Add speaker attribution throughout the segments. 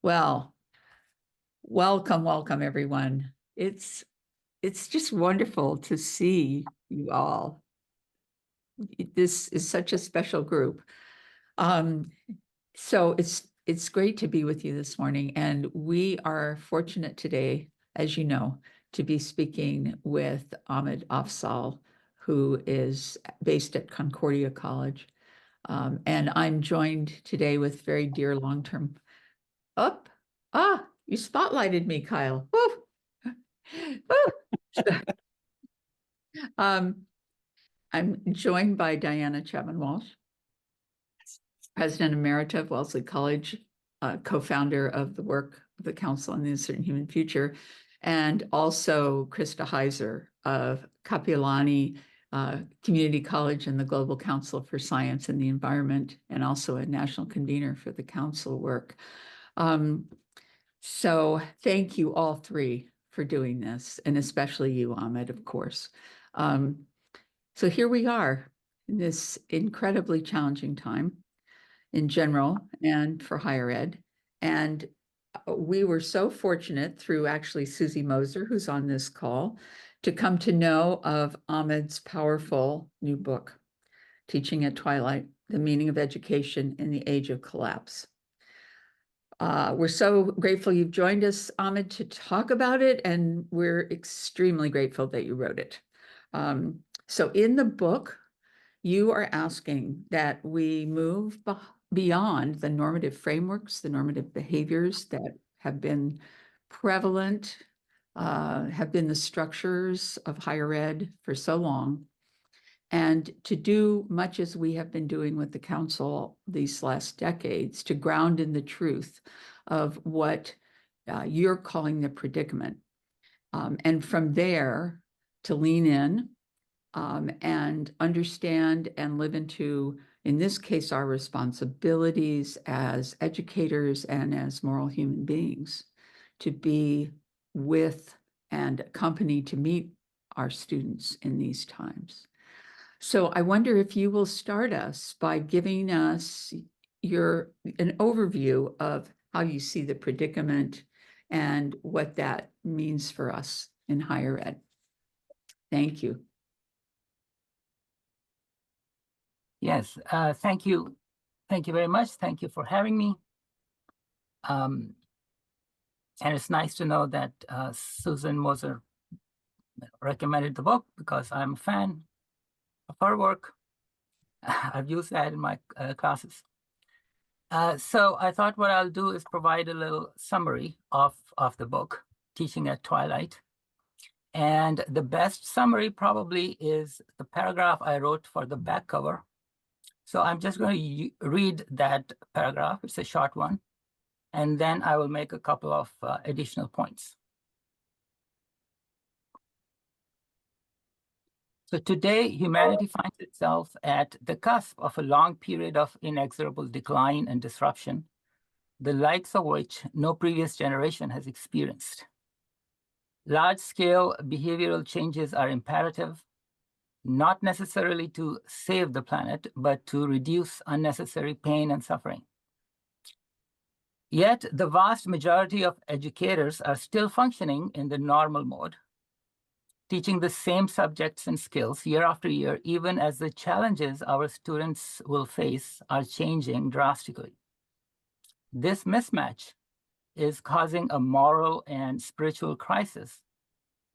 Speaker 1: Well, welcome everyone. It's just wonderful to see you all. This is such a special group. So it's great to be with you this morning, and we are fortunate today, as you know, to be speaking with Ahmed Afzal, who is based at Concordia College. And I'm joined today with very dear long-term you spotlighted me, Kyle. Woo! Woo! I'm joined by Diana Chapman Walsh, President Emerita of Wellesley College, co-founder of the work of the Council on the Uncertain Human Future, and also Krista Heiser of Kapiolani Community College and the Global Council for Science and the Environment, and also a national convener for the council work. So thank you all three for doing this, and especially you, Ahmed, of course. So here we are in this incredibly challenging time in general and for higher ed. And we were so fortunate through actually Susie Moser, who's on this call, to come to know of Ahmed's powerful new book, Teaching at Twilight, The Meaning of Education in the Age of Collapse. We're so grateful you've joined us, Ahmed, to talk about it, and we're extremely grateful that you wrote it. So in the book, you are asking that we move beyond the normative frameworks, the normative behaviors that have been prevalent, have been the structures of higher ed for so long, and to do much as we have been doing with the council these last decades, to ground in the truth of what you're calling the predicament. And from there, to lean in and understand and live into, in this case, our responsibilities as educators and as moral human beings, to be with and accompany to meet our students in these times. So I wonder if you will start us by giving us an overview of how you see the predicament and what that means for us in higher ed. Thank you.
Speaker 2: Yes, thank you. Thank you very much. Thank you for having me. And it's nice to know that Susan Moser recommended the book, because I'm a fan of her work. I've used that in my classes. So I thought what I'll do is provide a little summary of the book, Teaching at Twilight. And the best summary probably is the paragraph I wrote for the back cover. So I'm just going to read that paragraph. It's a short one. And then I will make a couple of additional points. So today, humanity finds itself at the cusp of a long period of inexorable decline and disruption, the likes of which no previous generation has experienced. Large-scale behavioral changes are imperative, not necessarily to save the planet, but to reduce unnecessary pain and suffering. Yet, the vast majority of educators are still functioning in the normal mode, teaching the same subjects and skills year after year, even as the challenges our students will face are changing drastically. This mismatch is causing a moral and spiritual crisis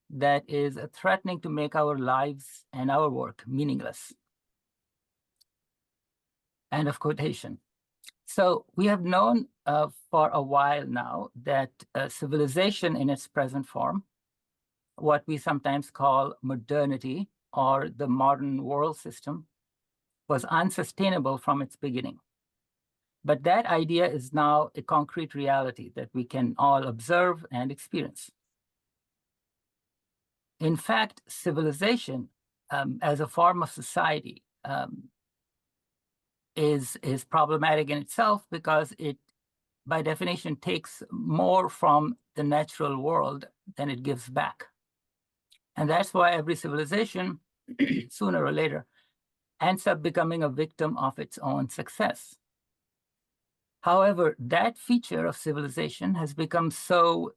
Speaker 2: that is threatening to make our lives and our work meaningless. End of quotation. So we have known for a while now that civilization in its present form, what we sometimes call modernity or the modern world system, was unsustainable from its beginning. But that idea is now a concrete reality that we can all observe and experience. In fact, civilization as a form of society is problematic in itself, because it, by definition, takes more from the natural world than it gives back. And that's why every civilization, sooner or later, ends up becoming a victim of its own success. However, that feature of civilization has become so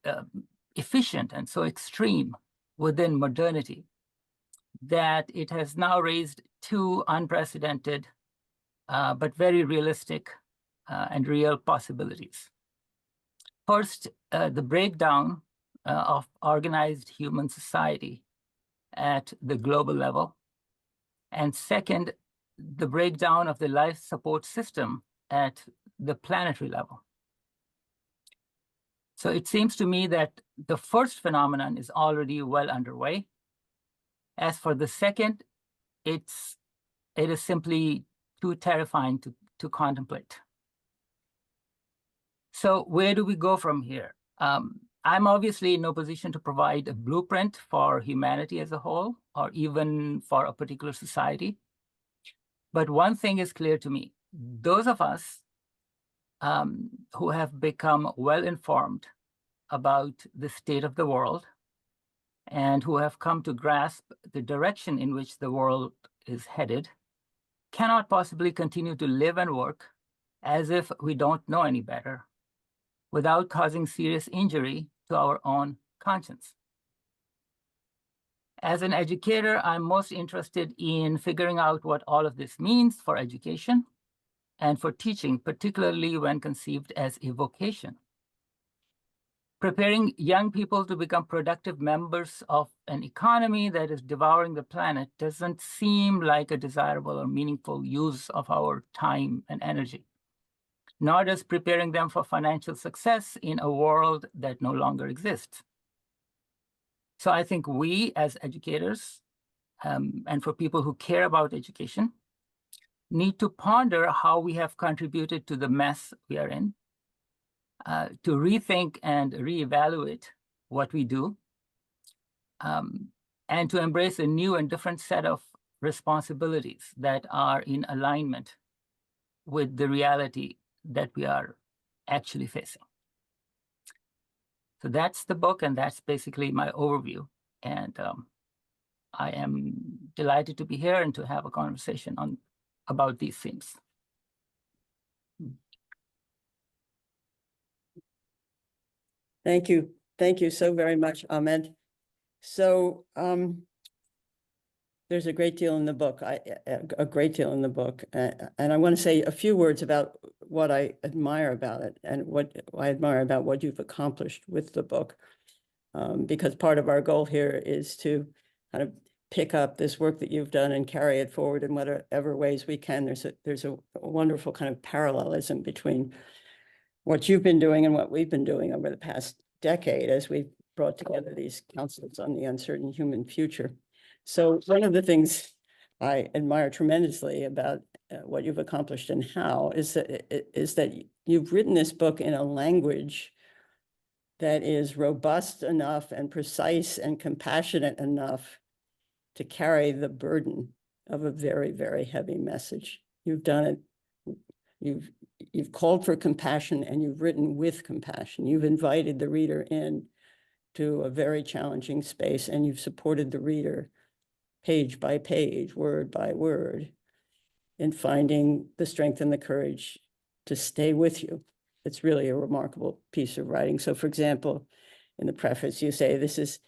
Speaker 2: efficient and so extreme within modernity that it has now raised two unprecedented but very realistic and real possibilities. First, the breakdown of organized human society at the global level. And second, the breakdown of the life support system at the planetary level. So it seems to me that the first phenomenon is already well underway. As for the second, it is simply too terrifying to contemplate. So where do we go from here? I'm obviously in no position to provide a blueprint for humanity as a whole, or even for a particular society. But one thing is clear to me. Those of us who have become well-informed about the state of the world and who have come to grasp the direction in which the world is headed cannot possibly continue to live and work as if we don't know any better without causing serious injury to our own conscience. As an educator, I'm most interested in figuring out what all of this means for education and for teaching, particularly when conceived as a vocation. Preparing young people to become productive members of an economy that is devouring the planet doesn't seem like a desirable or meaningful use of our time and energy, nor does preparing them for financial success in a world that no longer exists. So I think we as educators, and for people who care about education, need to ponder how we have contributed to the mess we are in, to rethink and reevaluate what we do, and to embrace a new and different set of responsibilities that are in alignment with the reality that we are actually facing. So that's the book, and that's basically my overview. And I am delighted to be here and to have a conversation about these themes.
Speaker 3: Thank you. Thank you so very much, Ahmed. So there's a great deal in the book, a great deal in the book. And I want to say a few words about what I admire about it and what I admire about what you've accomplished with the book. Because part of our goal here is to kind of pick up this work that you've done and carry it forward in whatever ways we can. There's a wonderful kind of parallelism between what you've been doing and what we've been doing over the past decade as we've brought together these councils on the uncertain human future. So one of the things I admire tremendously about what you've accomplished and how is that you've written this book in a language that is robust enough and precise and compassionate enough to carry the burden of a very, very heavy message. You've done it. You've called for compassion and you've written with compassion. You've invited the reader in to a very challenging space and you've supported the reader page by page, word by word, in finding the strength and the courage to stay with you. It's really a remarkable piece of writing. So for example, in the preface, you say, this is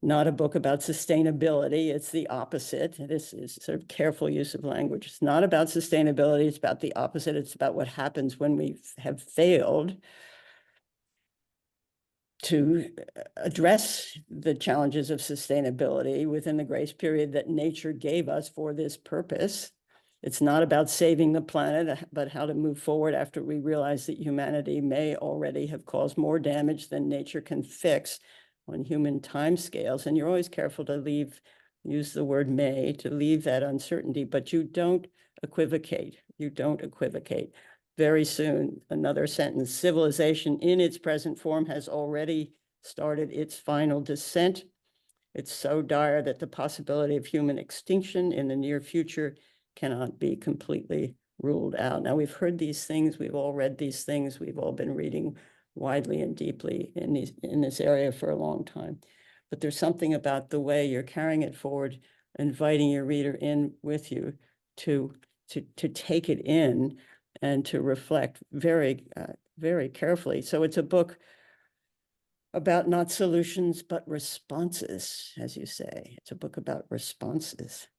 Speaker 3: not a book about sustainability. It's the opposite. This is sort of careful use of language. It's not about sustainability. It's about the opposite. It's about what happens when we have failed to address the challenges of sustainability within the grace period that nature gave us for this purpose. It's not about saving the planet, but how to move forward after we realize that humanity may already have caused more damage than nature can fix on human timescales. And you're always careful to use the word may, to leave that uncertainty, but you don't equivocate. You don't equivocate. Very soon, another sentence, civilization in its present form has already started its final descent. It's so dire that the possibility of human extinction in the near future cannot be completely ruled out. Now, we've heard these things, we've all read these things, we've all been reading widely and deeply in this area for a long time. But there's something about the way you're carrying it forward, inviting your reader in with you to take it in and to reflect very, very carefully. So it's a book about not solutions, but responses, as you say. It's a book about responses.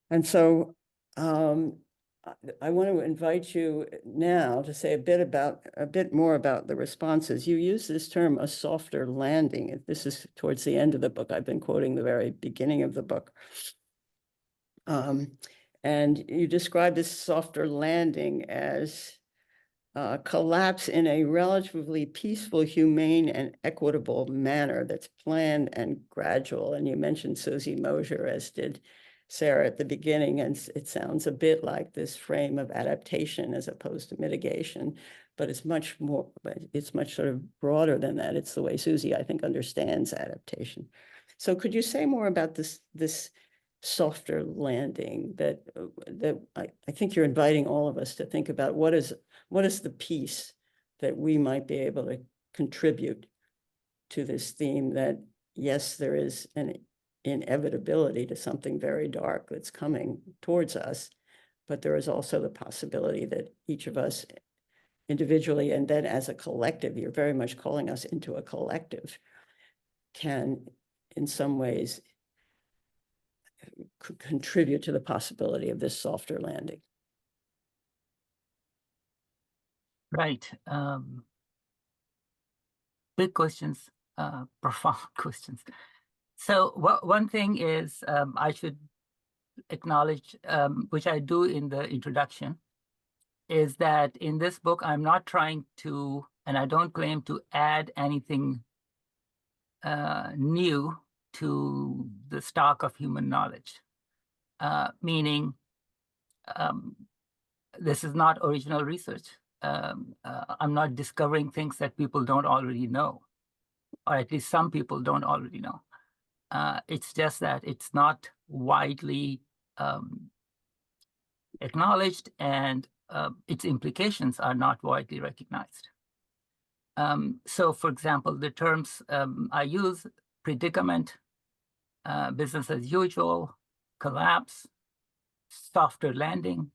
Speaker 3: And so I want to invite you now to say a bit more about the responses. You use this term, a softer landing. This is towards the end of the book. I've been quoting the very beginning of the book. And you describe this softer landing as collapse in a relatively peaceful, humane, and equitable manner that's planned and gradual. And you mentioned Susie Mosier, as did Sarah at the beginning, and it sounds a bit like this frame of adaptation as opposed to mitigation, but it's much sort of broader than that. It's the way Susie, I think, understands adaptation. So could you say more about this softer landing that I think you're inviting all of us to think about? What is the piece that we might be able to contribute to this theme that, yes, there is an inevitability to something very dark that's coming towards us, but there is also the possibility that each of us individually and then as a collective, you're very much calling us into a collective, can in some ways contribute to the possibility of this softer landing.
Speaker 2: Right. Big questions, profound questions. So one thing is I should acknowledge, which I do in the introduction, is that in this book, I'm not trying to, and I don't claim to add anything new to the stock of human knowledge, meaning this is not original research. I'm not discovering things that people don't already know, or at least some people don't already know. It's just that it's not widely acknowledged, and its implications are not widely recognized. So, for example, the terms I use, predicament, business as usual, collapse, softer landing,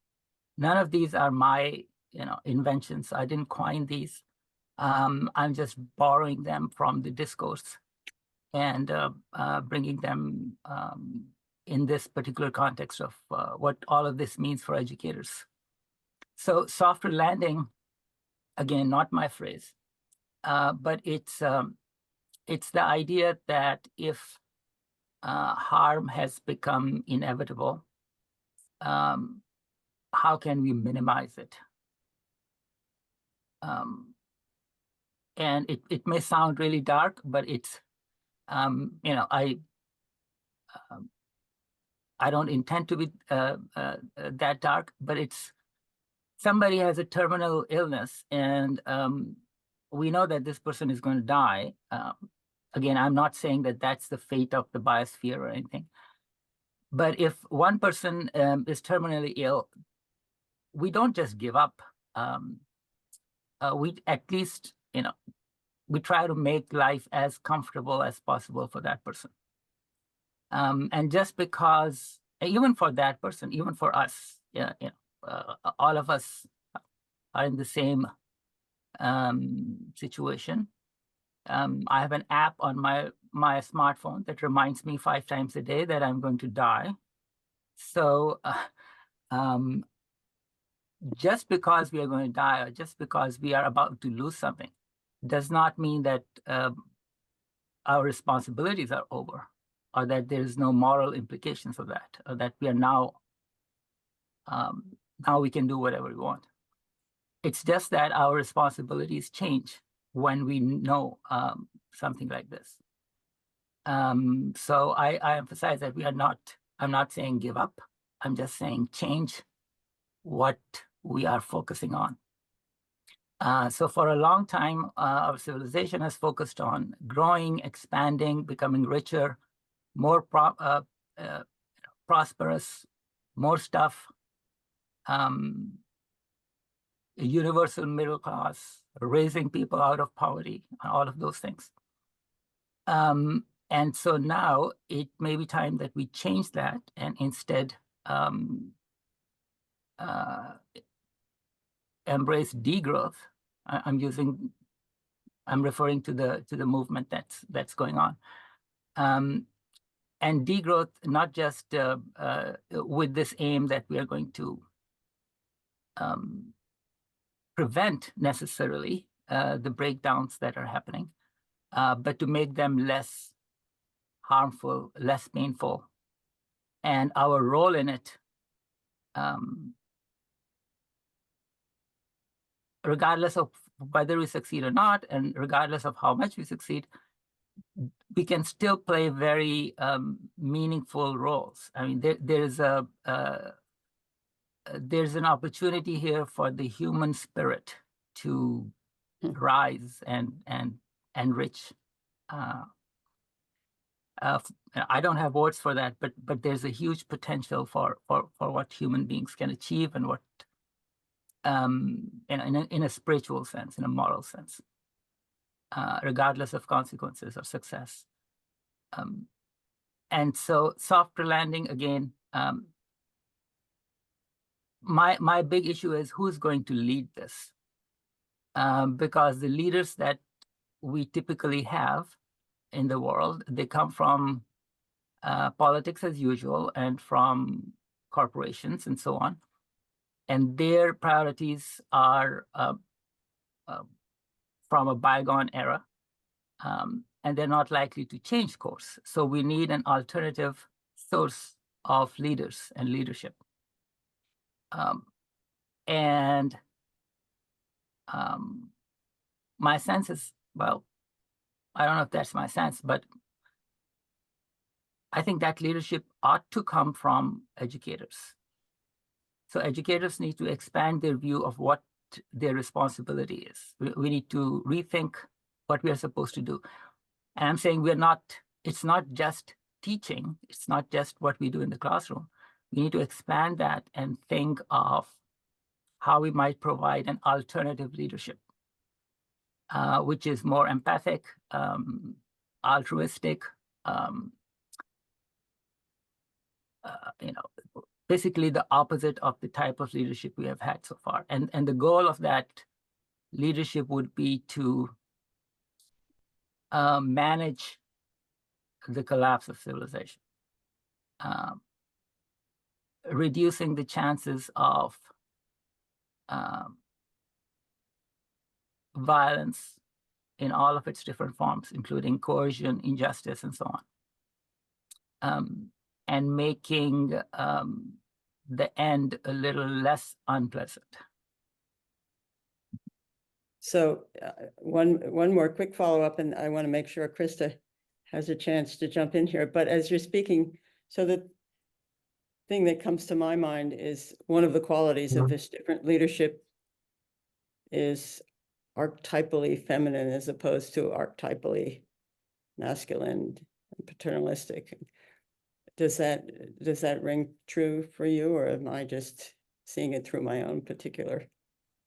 Speaker 2: none of these are my inventions. I didn't coin these. I'm just borrowing them from the discourse and bringing them in this particular context of what all of this means for educators. So softer landing, again, not my phrase, but it's the idea that if harm has become inevitable, how can we minimize it? And it may sound really dark, but it's, I don't intend to be that dark, but it's somebody has a terminal illness and we know that this person is going to die. Again, I'm not saying that that's the fate of the biosphere or anything, but if one person is terminally ill, we don't just give up. We at least, we try to make life as comfortable as possible for that person. And just because, even for that person, even for us, all of us are in the same situation. I have an app on my smartphone that reminds me 5 times a day that I'm going to die. So just because we are going to die, or just because we are about to lose something, does not mean that our responsibilities are over, or that there is no moral implications of that, or that we are now we can do whatever we want. It's just that our responsibilities change when we know something like this. So I emphasize that I'm not saying give up. I'm just saying change what we are focusing on. So for a long time, our civilization has focused on growing, expanding, becoming richer, more prosperous, more stuff, a universal middle class, raising people out of poverty, all of those things. And so now it may be time that we change that and instead embrace degrowth. I'm referring to the movement that's going on. And degrowth, not just with this aim that we are going to prevent necessarily the breakdowns that are happening, but to make them less harmful, less painful. And our role in it, regardless of whether we succeed or not, and regardless of how much we succeed, we can still play very meaningful roles. I mean, there's an opportunity here for the human spirit to rise and enrich. I don't have words for that, but there's a huge potential for what human beings can achieve, and what in a spiritual sense, in a moral sense, regardless of consequences or success. And so softer landing, again, my big issue is who's going to lead this, because the leaders that we typically have in the world, they come from politics as usual and from corporations and so on. And their priorities are from a bygone era, and they're not likely to change course. So we need an alternative source of leaders and leadership. My sense is, well, I don't know if that's my sense, but I think that leadership ought to come from educators. So educators need to expand their view of what their responsibility is. We need to rethink what we are supposed to do. And I'm saying it's not just teaching, it's not just what we do in the classroom. We need to expand that and think of how we might provide an alternative leadership, which is more empathic, altruistic, basically the opposite of the type of leadership we have had so far. And the goal of that leadership would be to manage the collapse of civilization, reducing the chances of violence in all of its different forms, including coercion, injustice, and so on, and making the end a little less unpleasant.
Speaker 3: So one more quick follow-up, and I want to make sure Krista has a chance to jump in here. But as you're speaking, so the thing that comes to my mind is one of the qualities of this different leadership is archetypally feminine as opposed to archetypally masculine and paternalistic. Does that ring true for you, or am I just seeing it through my own particular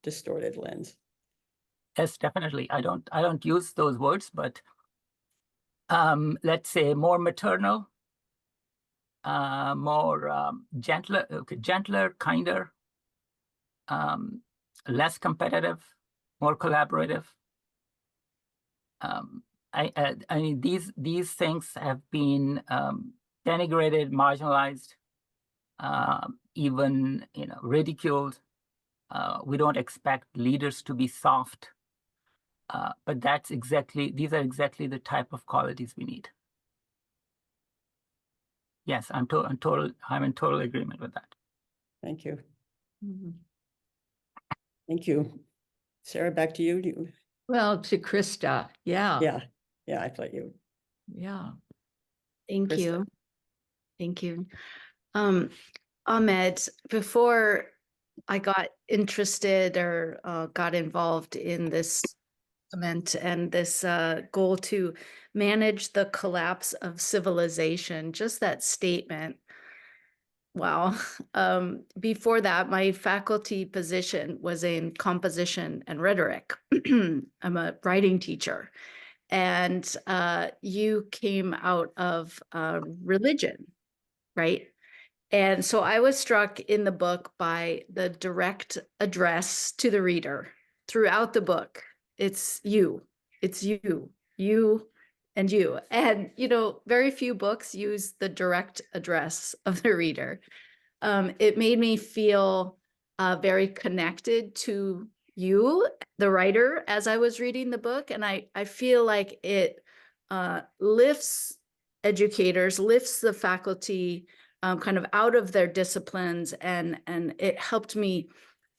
Speaker 3: distorted lens?
Speaker 2: Yes, definitely. I don't use those words, but let's say more maternal, more gentler, kinder, less competitive, more collaborative. I mean, these things have been denigrated, marginalized, even ridiculed. We don't expect leaders to be soft, but these are exactly the type of qualities we need. Yes, I'm in total agreement with that.
Speaker 3: Thank you.
Speaker 1: Mhm.
Speaker 3: Thank you. Sarah, back to you.
Speaker 1: Well, to Krista, yeah.
Speaker 3: Yeah, I thought you.
Speaker 1: Yeah.
Speaker 4: Thank
Speaker 3: Krista.
Speaker 4: you. Thank you. Ahmed, before I got interested or got involved in this movement and this goal to manage the collapse of civilization, just that statement, wow. Before that, my faculty position was in composition and rhetoric. I'm a writing teacher. And you came out of religion, right? And so I was struck in the book by the direct address to the reader throughout the book. It's you, you, and you. And, very few books use the direct address of the reader. It made me feel very connected to you, the writer, as I was reading the book. And I feel like it lifts educators, lifts the faculty kind of out of their disciplines, and it helped me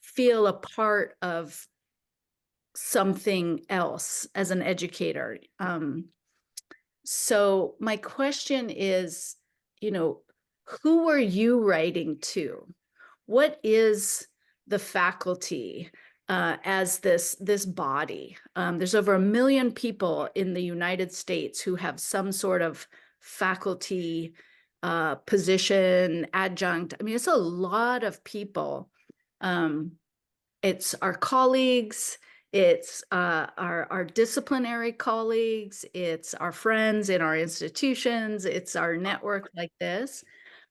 Speaker 4: feel a part of something else as an educator. So my question is, who are you writing to? What is the faculty as this body? There's over 1 million people in the United States who have some sort of faculty position, adjunct. I mean, it's a lot of people. It's our colleagues, it's our disciplinary colleagues, it's our friends in our institutions, it's our network like this.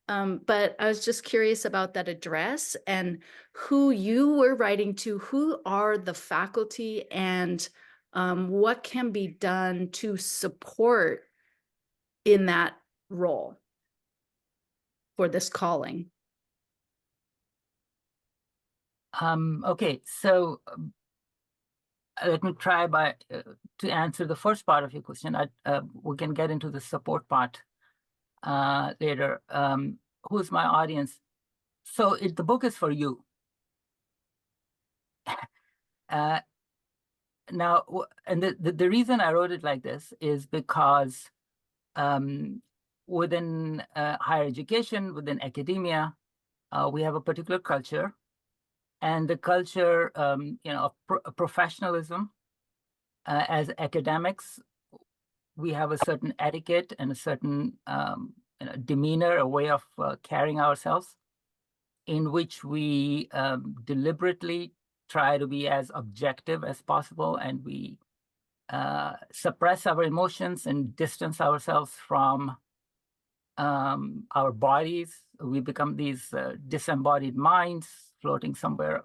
Speaker 4: But I was just curious about that address and who you were writing to. Who are the faculty, and what can be done to support in that role for this calling?
Speaker 2: Okay, so let me try to answer the first part of your question. We can get into the support part later. Who's my audience? So the book is for you. Now, and the reason I wrote it like this is because within higher education, within academia, we have a particular culture, and the culture, of professionalism. As academics, we have a certain etiquette and a certain demeanor, a way of carrying ourselves, in which we deliberately try to be as objective as possible, and we suppress our emotions and distance ourselves from our bodies. We become these disembodied minds floating somewhere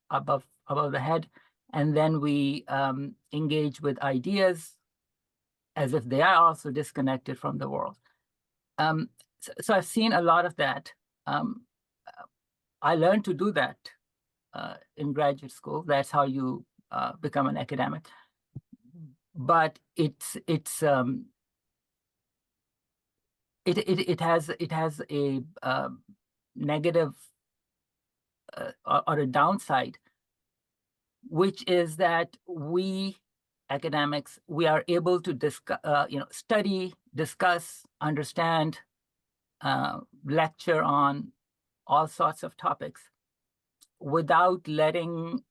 Speaker 2: above the head, and then we engage with ideas as if they are also disconnected from the world. So I've seen a lot of that. I learned to do that in graduate school. That's how you become an academic. But it has a negative or a downside, which is that we academics, we are able to study, discuss, understand, lecture on all sorts of topics without letting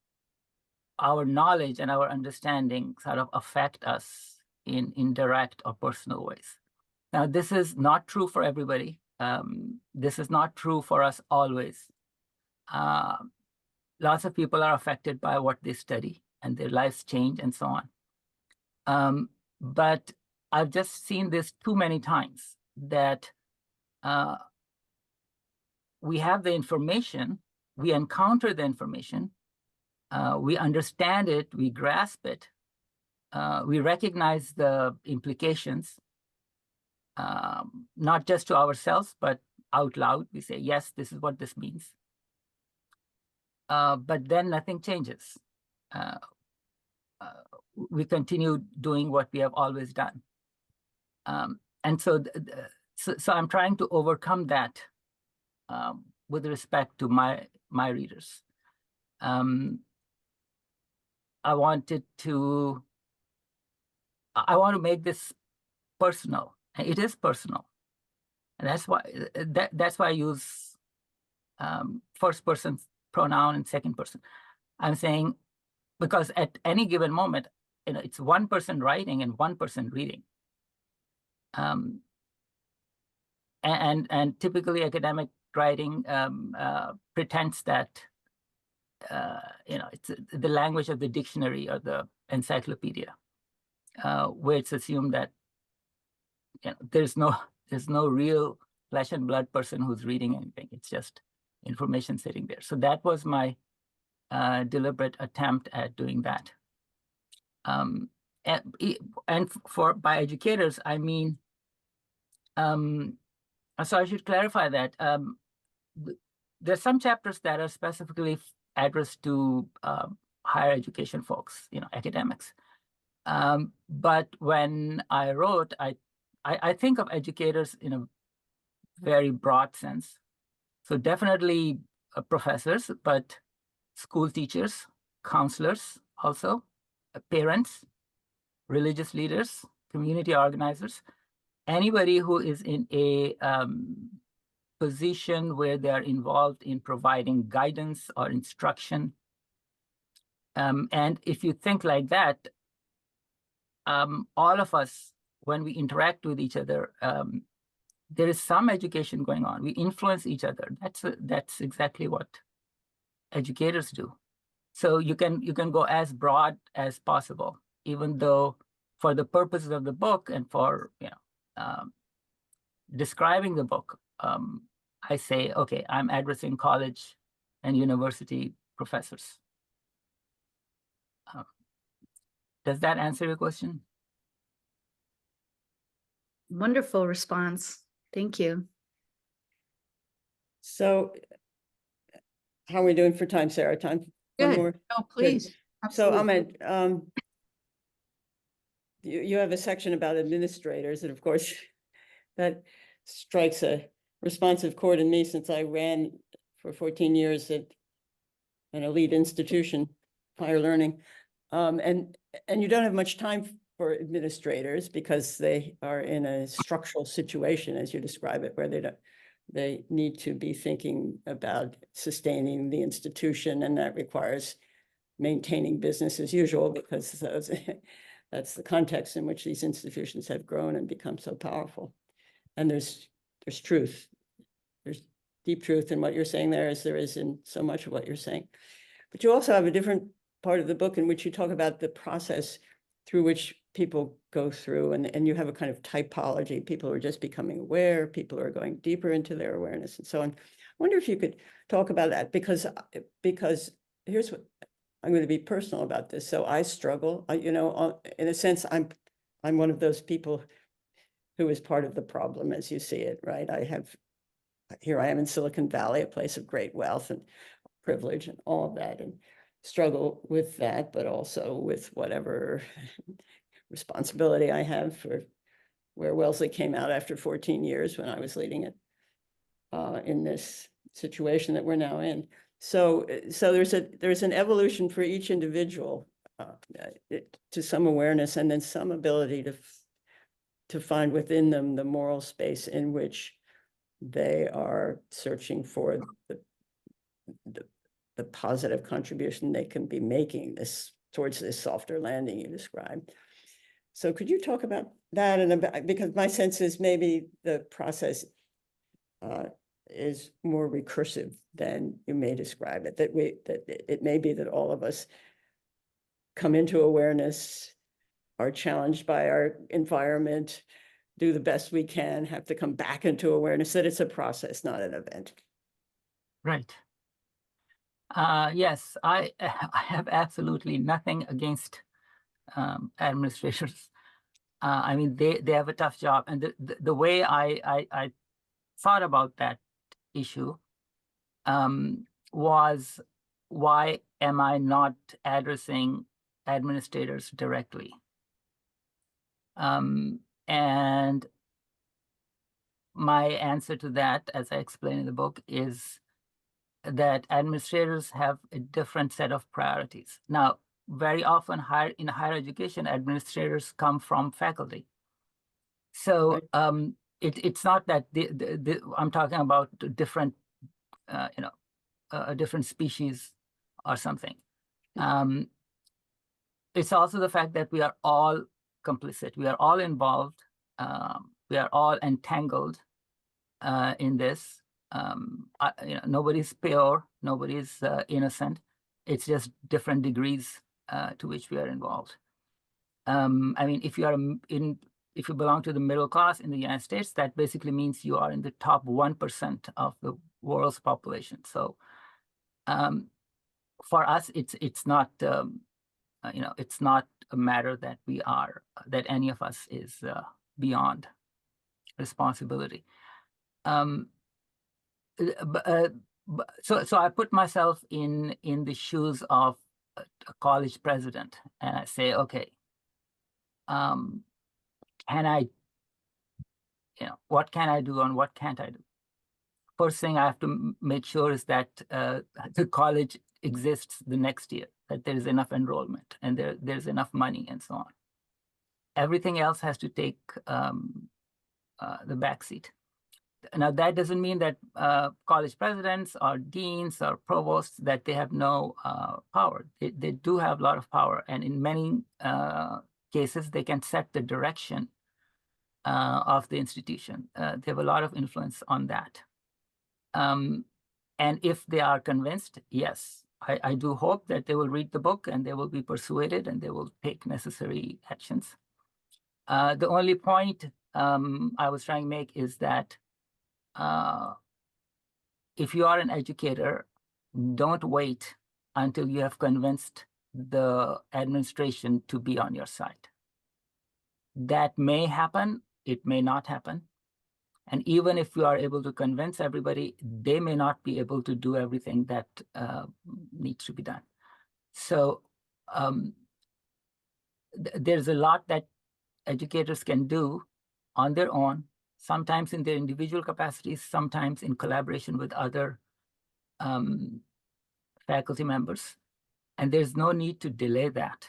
Speaker 2: our knowledge and our understanding sort of affect us in indirect or personal ways. Now, this is not true for everybody. This is not true for us always. Lots of people are affected by what they study, and their lives change and so on. But I've just seen this too many times, that we have the information, we encounter the information, we understand it, we grasp it, we recognize the implications, not just to ourselves, but out loud. We say, yes, this is what this means. But then nothing changes. We continue doing what we have always done. And so I'm trying to overcome that with respect to my readers. I want to make this personal, and it is personal, and that's why I use first person pronoun and second person. I'm saying, because at any given moment, it's one person writing and one person reading. And typically academic writing pretends that it's the language of the dictionary or the encyclopedia, where it's assumed that there's no real flesh and blood person who's reading anything. It's just information sitting there. So that was my deliberate attempt at doing that. And by educators, I mean, so I should clarify that there's some chapters that are specifically addressed to higher education folks, academics. But when I wrote, I think of educators in a very broad sense. So definitely professors, but school teachers, counselors also, parents, religious leaders, community organizers, anybody who is in a position where they are involved in providing guidance or instruction. And if you think like that, all of us, when we interact with each other, there is some education going on. We influence each other. That's exactly what educators do. So you can go as broad as possible, even though for the purposes of the book and for describing the book, I say, okay, I'm addressing college and university professors. Does that answer your question?
Speaker 4: Wonderful response. Thank you.
Speaker 3: So how are we doing for time, Sarah? Time? One
Speaker 1: Good.
Speaker 3: more?
Speaker 1: No, please.
Speaker 3: So
Speaker 1: Absolutely.
Speaker 3: Ahmed, you have a section about administrators, and of course, that strikes a responsive chord in me since I ran for 14 years at an elite institution, higher learning. And you don't have much time for administrators because they are in a structural situation, as you describe it, where they need to be thinking about sustaining the institution, and that requires maintaining business as usual, because that's the context in which these institutions have grown and become so powerful. And there's truth. There's deep truth in what you're saying there, as there is in so much of what you're saying. But you also have a different part of the book in which you talk about the process through which people go through, and you have a kind of typology. People are just becoming aware, people are going deeper into their awareness, and so on. I wonder if you could talk about that, because here's what I'm going to be personal about this. So I struggle, in a sense, I'm one of those people who is part of the problem, as you see it, right? Here I am in Silicon Valley, a place of great wealth and privilege and all of that, and struggle with that, but also with whatever responsibility I have for where Wellesley came out after 14 years when I was leading it in this situation that we're now in. So there's an evolution for each individual to some awareness, and then some ability to find within them the moral space in which they are searching for the positive contribution they can be making towards this softer landing you described. So could you talk about that? And because my sense is maybe the process is more recursive than you may describe it, that it may be that all of us come into awareness, are challenged by our environment, do the best we can, have to come back into awareness, that it's a process, not an event.
Speaker 2: Right. Yes, I have absolutely nothing against administrators. I mean, they have a tough job, and the way I thought about that issue was, why am I not addressing administrators directly? And my answer to that, as I explain in the book, is that administrators have a different set of priorities. Now, very often in higher education, administrators come from faculty. So it's not that I'm talking about different, a different species or something. It's also the fact that we are all complicit. We are all involved. We are all entangled in this. Nobody's pure, nobody's innocent. It's just different degrees to which we are involved. I mean, if you are if you belong to the middle class in the United States, that basically means you are in the top 1% of the world's population. So for us, it's not it's not a matter that that any of us is beyond responsibility. So I put myself in the shoes of a college president, and I say, okay, can I, what can I do and what can't I do? First thing I have to make sure is that the college exists the next year, that there is enough enrollment and there's enough money and so on. Everything else has to take the backseat. Now, that doesn't mean that college presidents or deans or provosts, that they have no power. They do have a lot of power. And in many cases, they can set the direction of the institution. They have a lot of influence on that. And if they are convinced, yes, I do hope that they will read the book and they will be persuaded and they will take necessary actions. The only point I was trying to make is that if you are an educator, don't wait until you have convinced the administration to be on your side. That may happen, it may not happen. And even if you are able to convince everybody, they may not be able to do everything that needs to be done. So there's a lot that educators can do on their own, sometimes in their individual capacities, sometimes in collaboration with other faculty members. And there's no need to delay that.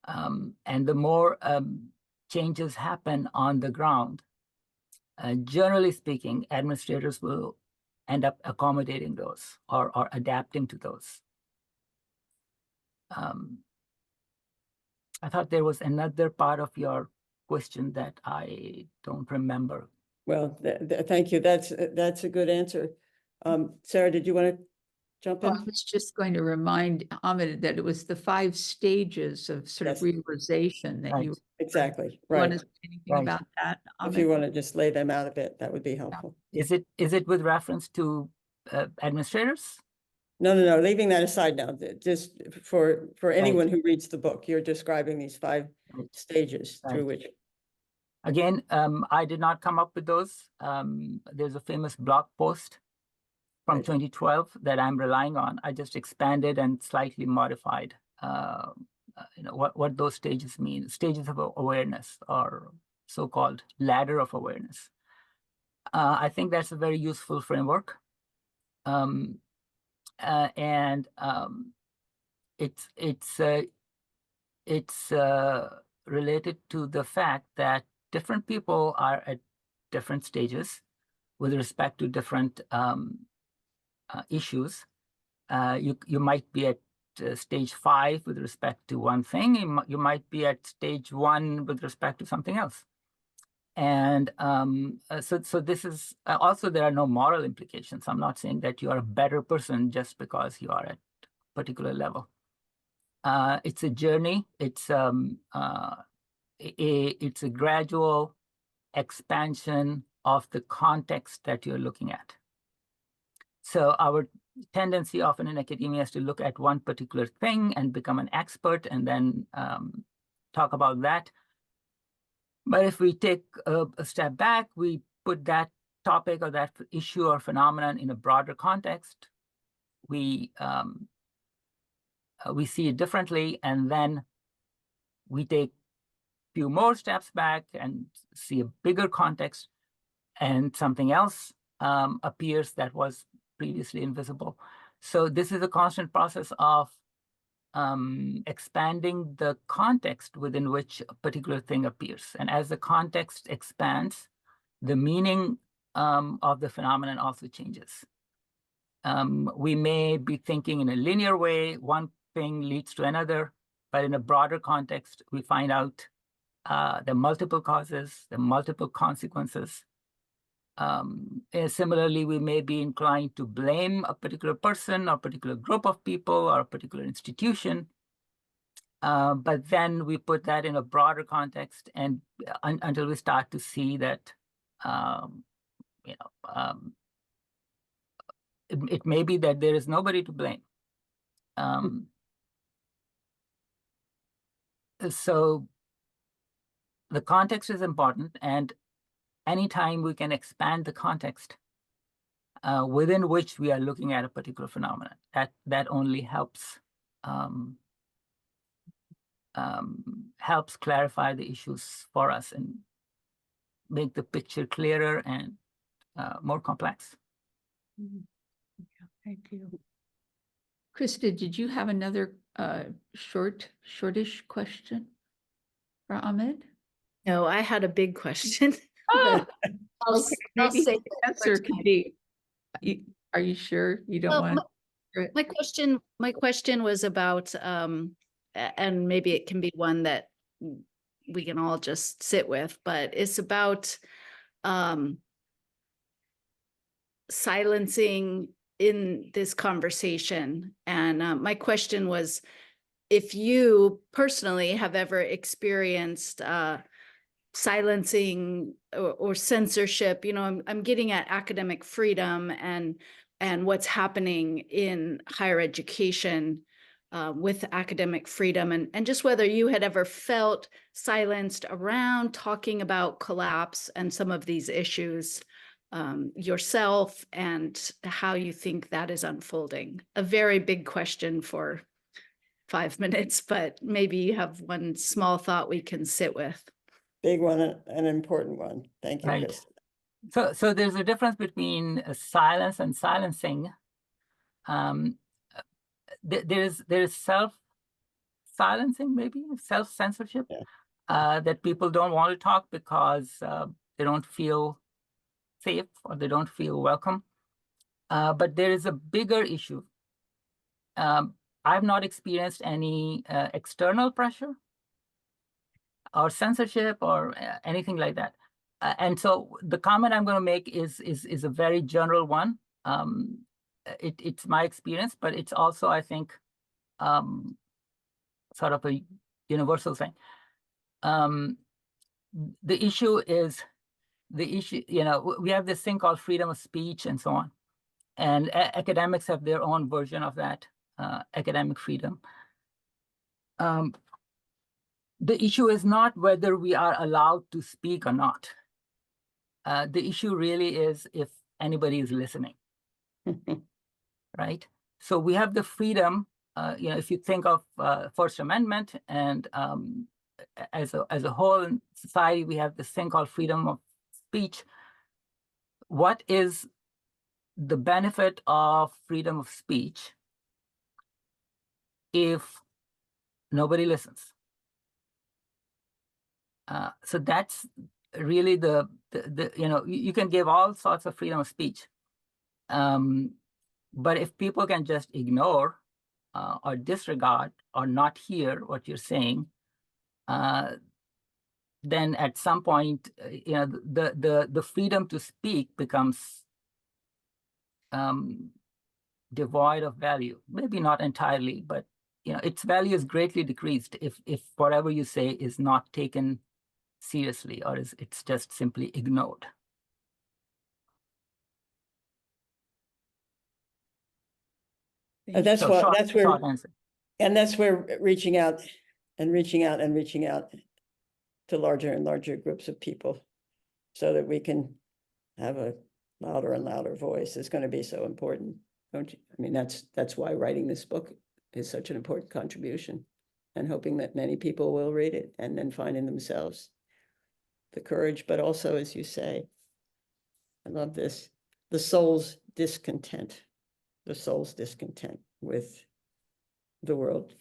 Speaker 2: And the more changes happen on the ground, generally speaking, administrators will end up accommodating those or adapting to those. I thought there was another part of your question that I don't remember.
Speaker 3: Well, thank you. That's a good answer. Sarah, did you want to jump in?
Speaker 1: Well, I was just going to remind Ahmed that it was the 5 stages of sort of
Speaker 3: Yes.
Speaker 1: realization that
Speaker 2: Right.
Speaker 1: you
Speaker 3: Exactly,
Speaker 1: you want
Speaker 3: right.
Speaker 1: to say anything
Speaker 2: Right.
Speaker 1: about that,
Speaker 3: If you
Speaker 1: Ahmed?
Speaker 3: want to just lay them out a bit, that would be helpful.
Speaker 2: Is it with reference to administrators?
Speaker 3: No, leaving that aside now, just for anyone who reads the book, you're describing these 5
Speaker 2: Right.
Speaker 3: stages through
Speaker 2: Right.
Speaker 3: which.
Speaker 2: Again, I did not come up with those. There's a famous blog post from
Speaker 3: Right.
Speaker 2: 2012 that I'm relying on. I just expanded and slightly modified what those stages mean. Stages of awareness, or so-called ladder of awareness. I think that's a very useful framework. It's related to the fact that different people are at different stages with respect to different issues. You might be at stage 5 with respect to one thing. You might be at stage 1 with respect to something else. And so this is also, there are no moral implications. I'm not saying that you are a better person just because you are at a particular level. It's a journey. It's a gradual expansion of the context that you're looking at. So our tendency often in academia is to look at one particular thing and become an expert and then talk about that. But if we take a step back, we put that topic or that issue or phenomenon in a broader context, we see it differently, and then we take a few more steps back and see a bigger context, and something else appears that was previously invisible. So this is a constant process of expanding the context within which a particular thing appears. And as the context expands, the meaning of the phenomenon also changes. We may be thinking in a linear way, one thing leads to another, but in a broader context, we find out there are multiple causes, there are multiple consequences. Similarly, we may be inclined to blame a particular person or a particular group of people or a particular institution. But then we put that in a broader context, and until we start to see that, it may be that there is nobody to blame. So the context is important, and anytime we can expand the context within which we are looking at a particular phenomenon, that only helps helps clarify the issues for us and make the picture clearer and more complex.
Speaker 1: Yeah, thank you. Krista, did you have another shortish question for Ahmed?
Speaker 4: No, I had a big question.
Speaker 1: Ah,
Speaker 4: I'll,
Speaker 1: okay,
Speaker 4: I'll
Speaker 1: maybe
Speaker 4: say
Speaker 1: the answer could be, are you sure you don't
Speaker 4: Well,
Speaker 1: want?
Speaker 4: my question was about, and maybe it can be one that we can all just sit with, but it's about silencing in this conversation. And my question was, if you personally have ever experienced silencing or censorship, I'm getting at academic freedom and what's happening in higher education with academic freedom, and just whether you had ever felt silenced around talking about collapse and some of these issues yourself, and how you think that is unfolding. A very big question for 5 minutes, but maybe you have one small thought we can sit with.
Speaker 3: Big one, an important one. Thank you,
Speaker 2: Right.
Speaker 3: Krista.
Speaker 2: So there's a difference between silence and silencing. There's self-silencing, maybe self-censorship, that people don't want to talk because they don't feel safe or they don't feel welcome. But there is a bigger issue. I've not experienced any external pressure or censorship or anything like that. And so the comment I'm going to make is a very general one. It's my experience, but it's also, I think, sort of a universal thing. The issue is we have this thing called freedom of speech and so on. And academics have their own version of that, academic freedom. The issue is not whether we are allowed to speak or not. The issue really is if anybody is listening, right? So we have the freedom, if you think of First Amendment and as a whole in society, we have this thing called freedom of speech. What is the benefit of freedom of speech if nobody listens? So that's really you can give all sorts of freedom of speech. But if people can just ignore or disregard or not hear what you're saying, then at some point, the freedom to speak becomes devoid of value. Maybe not entirely, but its value is greatly decreased if whatever you say is not taken seriously or it's just simply ignored.
Speaker 3: That's
Speaker 2: So
Speaker 3: why
Speaker 2: short answer.
Speaker 3: and that's where reaching out to larger and larger groups of people so that we can have a louder and louder voice is going to be so important, don't you? I mean, that's why writing this book is such an important contribution, and hoping that many people will read it and then find in themselves the courage, but also, as you say, I love this, the soul's discontent with the world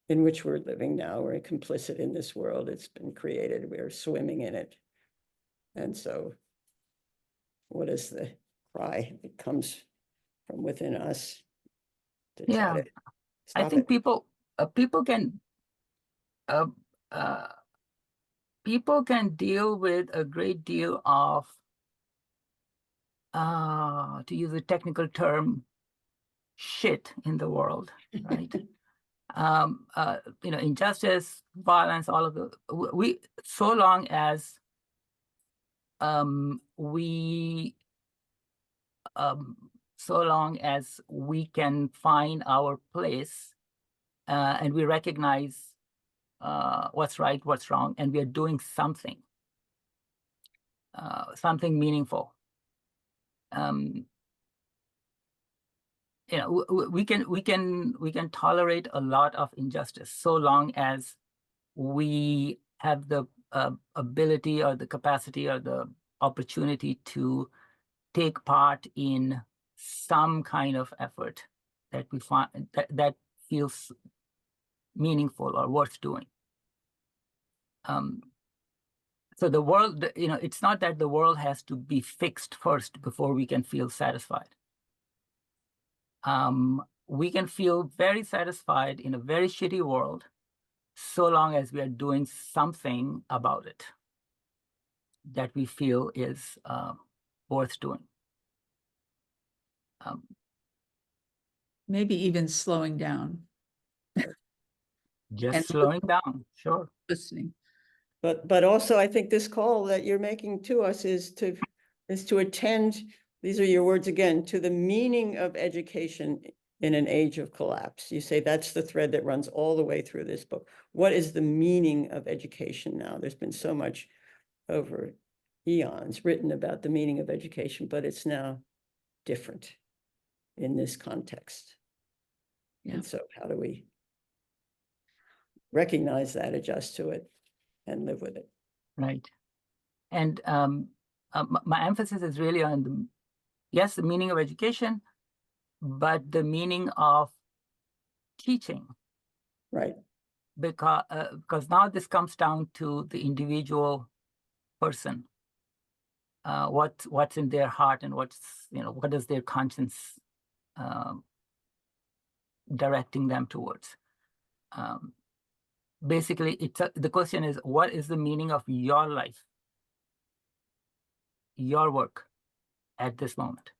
Speaker 3: in which we're living now. We're complicit in this world. It's been created. We're swimming in it. And so what is the cry that comes from within us to try to stop
Speaker 2: I think
Speaker 3: it?
Speaker 2: people can deal with a great deal of, to use a technical term, shit in the world, right? injustice, violence, all of the, so long as we can find our place and we recognize what's right, what's wrong, and we are doing something meaningful. We can tolerate a lot of injustice so long as we have the ability or the capacity or the opportunity to take part in some kind of effort that we find that feels meaningful or worth doing. So the world, it's not that the world has to be fixed first before we can feel satisfied. We can feel very satisfied in a very shitty world so long as we are doing something about it that we feel is worth doing.
Speaker 1: Maybe even slowing down,
Speaker 2: Just
Speaker 1: And-
Speaker 2: slowing down, sure.
Speaker 1: listening.
Speaker 3: But also, I think this call that you're making to us is to attend, these are your words again, to the meaning of education in an age of collapse. You say that's the thread that runs all the way through this book. What is the meaning of education now? There's been so much over eons written about the meaning of education, but it's now different in this context.
Speaker 1: Yeah.
Speaker 3: And so how do we recognize that, adjust to it, and live with it?
Speaker 2: Right. And my emphasis is really on the meaning of education, but the meaning of teaching.
Speaker 3: Right.
Speaker 2: Because now this comes down to the individual person. What's in their heart and what is their conscience directing them towards. Basically, the question is, what is the meaning of your life, your work at this moment?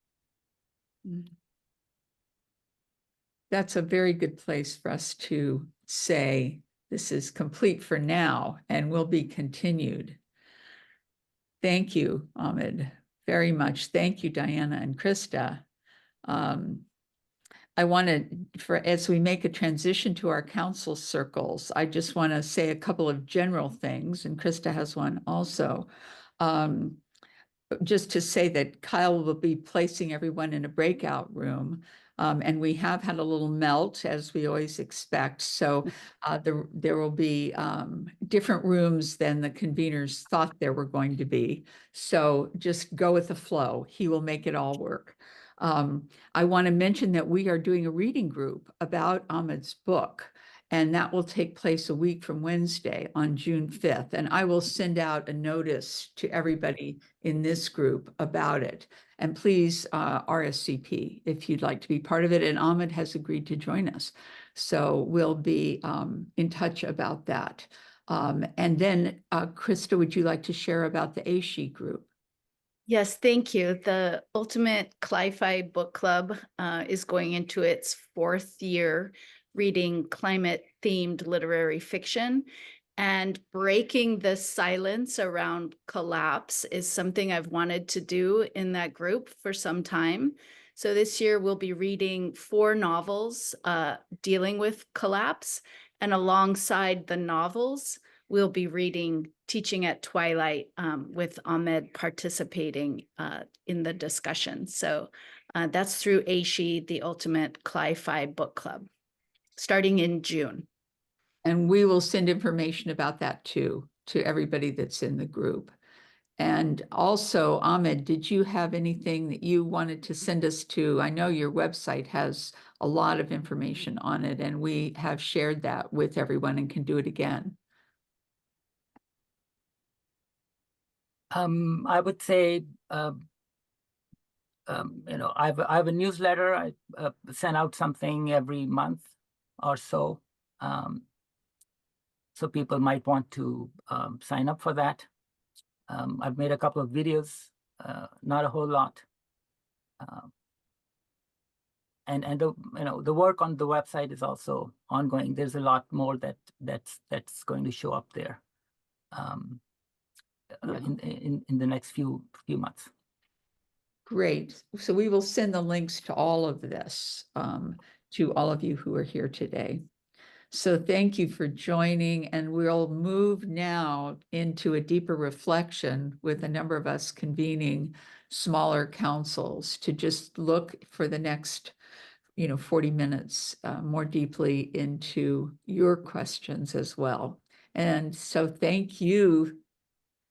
Speaker 1: That's a very good place for us to say this is complete for now and will be continued. Thank you, Ahmed, very much. Thank you, Diana and Krista. I want to, as we make a transition to our council circles, I just want to say a couple of general things, and Krista has one also. Just to say that Kyle will be placing everyone in a breakout room. And we have had a little melt, as we always expect. So there will be different rooms than the conveners thought there were going to be. So just go with the flow. He will make it all work. I want to mention that we are doing a reading group about Ahmed's book, and that will take place a week from Wednesday on June 5th. And I will send out a notice to everybody in this group about it. And please RSVP if you'd like to be part of it. And Ahmed has agreed to join us. So we'll be in touch about that. And then Krista, would you like to share about the ASHE group?
Speaker 4: Yes, thank you. The Ultimate Cli-Fi Book Club is going into its 4th year, reading climate-themed literary fiction. And breaking the silence around collapse is something I've wanted to do in that group for some time. So this year we'll be reading 4 novels dealing with collapse. And alongside the novels, we'll be reading Teaching at Twilight with Ahmed participating in the discussion. So that's through ASHE, the Ultimate Cli-Fi Book Club, starting in June.
Speaker 1: And we will send information about that too, to everybody that's in the group. And also, Ahmed, did you have anything that you wanted to send us to? I know your website has a lot of information on it, and we have shared that with everyone and can do it again.
Speaker 2: I would say, I have a newsletter. I send out something every month or so. So people might want to sign up for that. I've made a couple of videos, not a whole lot. the work on the website is also ongoing. There's a lot more that's going to show up there in the next few months.
Speaker 1: Great. So we will send the links to all of this to all of you who are here today. So thank you for joining, and we'll move now into a deeper reflection with a number of us convening smaller councils to just look for the next 40 minutes more deeply into your questions as well. And so thank you,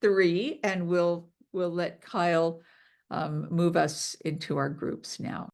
Speaker 1: three, and we'll let Kyle move us into our groups now.